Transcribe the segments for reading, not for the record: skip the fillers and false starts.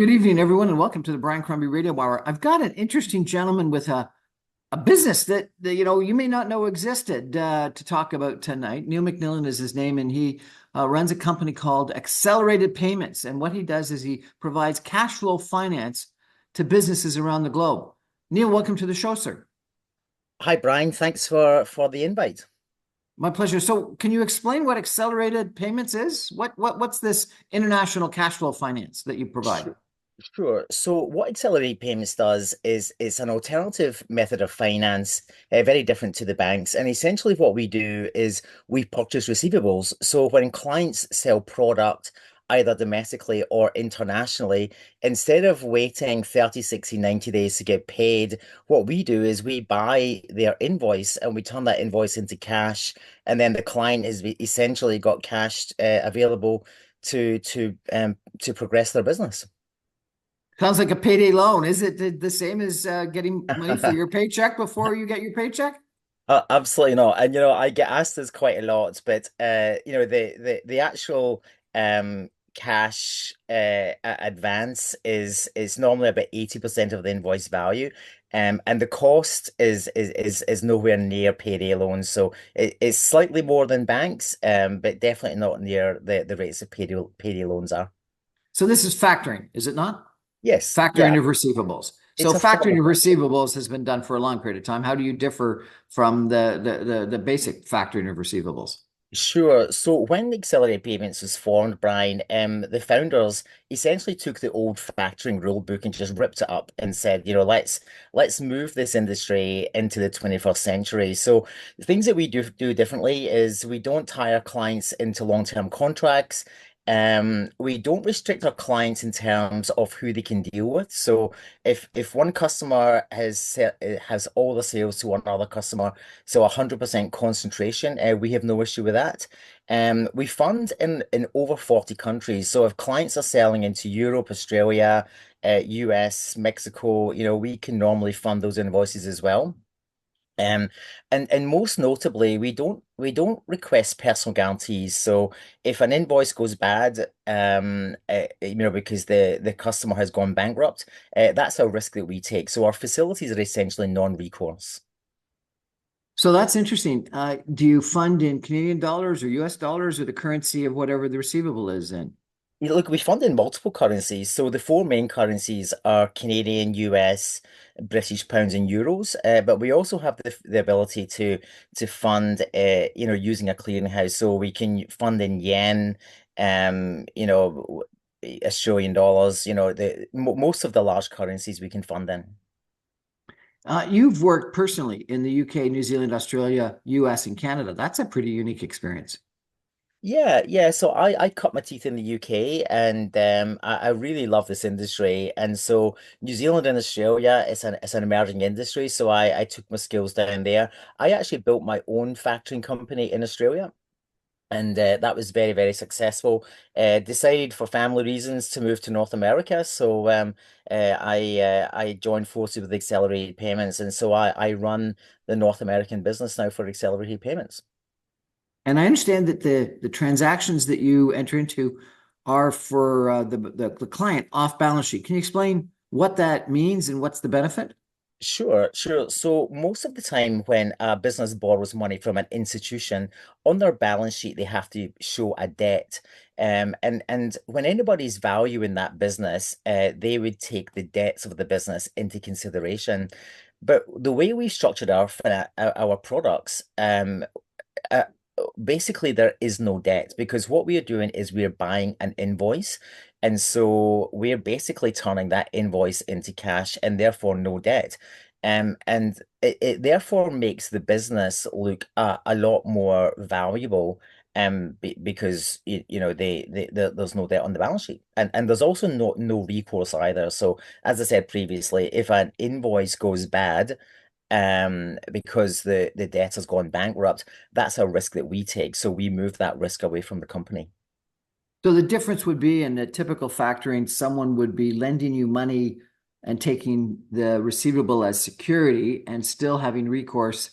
Good evening, everyone, and welcome to the Brian Crombie Radio Hour. I've got an interesting gentleman with a business that you may not know existed to talk about tonight. Neil McMillan is his name, and he runs a company called Accelerated Payments. And what he does is he provides cash flow finance to businesses around the globe. Neil, welcome to the show, sir. Hi, Brian. Thanks for the invite. My pleasure. So, can you explain what Accelerated Payments is? What's this international cash flow finance that you provide? Sure. Sure. So what Accelerate Payments does is it's an alternative method of finance, very different to the banks. And essentially what we do is we purchase receivables. So when clients sell product, either domestically or internationally, instead of waiting 30, 60, 90 days to get paid, what we do is we buy their invoice and we turn that invoice into cash. And then the client has essentially got cash available to progress their business. Sounds like a payday loan. Is it the same as getting money for your paycheck before you get your paycheck? Absolutely not. And I get asked this quite a lot, but the actual cash advance is normally about 80% of the invoice value. And the cost is nowhere near payday loans. So it's slightly more than banks, but definitely not near the rates of payday loans are. So this is factoring, is it not? Yes, yeah, Factoring of receivables. So it's a form factoring of of factoring. receivables has been done for a long period of time. How do you differ from the basic factoring of receivables? Sure. So when Accelerate Payments was formed, Brian, the founders essentially took the old factoring rule book and just ripped it up and said, let's move this industry into the 21st century. So the things that we do differently is we don't tie our clients into long-term contracts. We don't restrict our clients in terms of who they can deal with. So if one customer has all the sales to one other customer, so 100% concentration, we have no issue with that. We fund in over 40 countries. So if clients are selling into Europe, Australia, US, Mexico, we can normally fund those invoices as well. Um, and most notably, we don't request personal guarantees. So if an invoice goes bad, because the customer has gone bankrupt, that's a risk that we take. So our facilities are essentially non-recourse. So that's interesting. Do you fund in Canadian dollars or US dollars or the currency of whatever the receivable is in? Look, we fund in multiple currencies. So the four main currencies are Canadian, US, British pounds, and euros. But we also have the ability to fund, using a clearinghouse. So we can fund in yen, Australian dollars. The most of the large currencies we can fund in. You've worked personally in the UK, New Zealand, Australia, US, and Canada. That's a pretty unique experience. Yeah, yeah. So I cut my teeth in the UK and I really love this industry. And so New Zealand and Australia, it's an emerging industry. So I took my skills down there. I actually built my own factoring company in Australia. And that was very, very successful. Decided for family reasons to move to North America. So I joined forces with Accelerated Payments. And so I run the North American business now for Accelerated Payments. And I understand that the transactions that you enter into are for the client off balance sheet. Can you explain what that means and what's the benefit? Sure, sure. So most of the time when a business borrows money from an institution, on their balance sheet, they have to show a debt. And when anybody's valuing that business, they would take the debts of the business into consideration. But the way we structured our products, uh, basically there is no debt because what we are doing is we're buying an invoice. And so we're basically turning that invoice into cash and therefore no debt. And it therefore makes the business look a lot more valuable because there's no debt on the balance sheet. And there's also no recourse either. So as I said previously, if an invoice goes bad, because the debt has gone bankrupt, that's a risk that we take. So we move that risk away from the company. So the difference would be in a typical factoring, someone would be lending you money and taking the receivable as security and still having recourse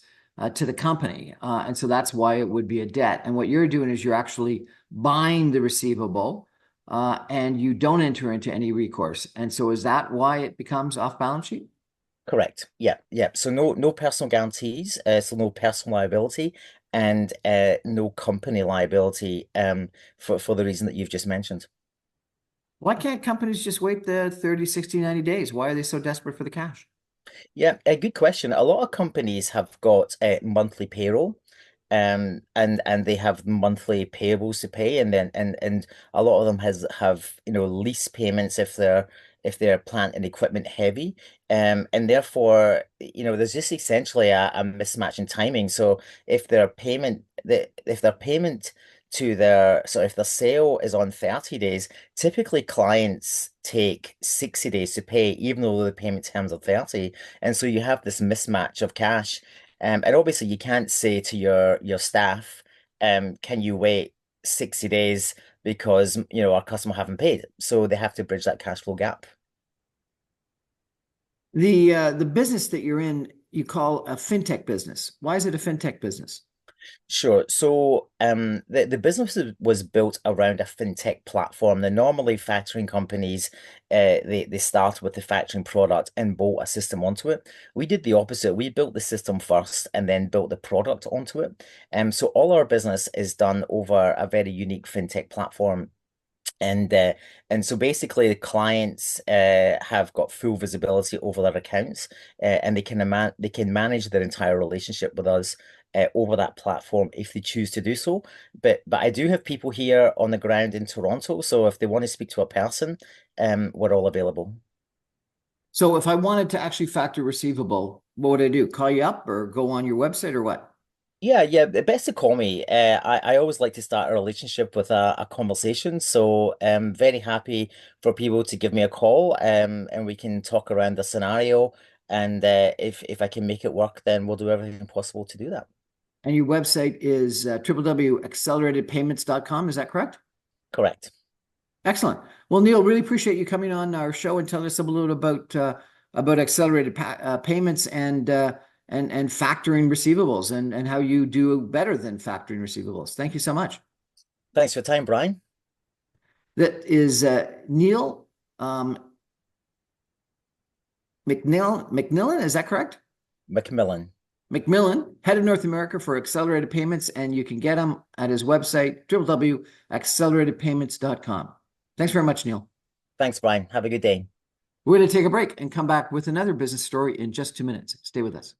to the company. And so that's why it would be a debt. And what you're doing is you're actually buying the receivable and you don't enter into any recourse. And so is that why it becomes off balance sheet? Correct. Yeah, yeah. So no personal guarantees, so no personal liability and no company liability for the reason that you've just mentioned. Why can't companies just wait the 30, 60, 90 days? Why are they so desperate for the cash? Yeah, a good question. A lot of companies have got monthly payroll, and they have monthly payables to pay, and then and a lot of them have lease payments if they're plant and equipment heavy, and therefore there's just essentially a mismatch in timing. So if their payment to their so if their sale is on 30 days, typically clients take 60 days to pay, even though the payment terms are 30. And so you have this mismatch of cash. And obviously you can't say to your staff, can you wait 60 days because our customer haven't paid. So they have to bridge that cash flow gap. The business that you're in, you call a fintech business. Why is it a fintech business? Sure. So the business was built around a fintech platform. The normally factoring companies they start with the factoring product and bolt a system onto it. We did the opposite. We built the system first and then built the product onto it. So all our business is done over a very unique fintech platform. And uh, and so basically, the clients have got full visibility over their accounts, and they can manage their entire relationship with us over that platform if they choose to do so. But I do have people here on the ground in Toronto, so if they want to speak to a person, we're all available. So if I wanted to actually factor receivable, what would I do? Call you up or go on your website or what? Yeah, yeah, best to call me. I always like to start a relationship with a conversation. So I'm very happy for people to give me a call and we can talk around the scenario. And if I can make it work, then we'll do everything possible to do that. And your website is www.acceleratedpayments.com. Is that correct? Correct. Excellent. Well, Neil, really appreciate you coming on our show and telling us a little about accelerated payments and factoring receivables and how you do better than factoring receivables. Thank you so much. Thanks for your time, Brian. That is Neil McMillan. Is that correct? McMillan. McMillan, head of North America for Accelerated Payments, and you can get him at his website, www.acceleratedpayments.com. Thanks very much, Neil. Thanks, Brian. Have a good day. We're going to take a break and come back with another business story in just 2 minutes. Stay with us.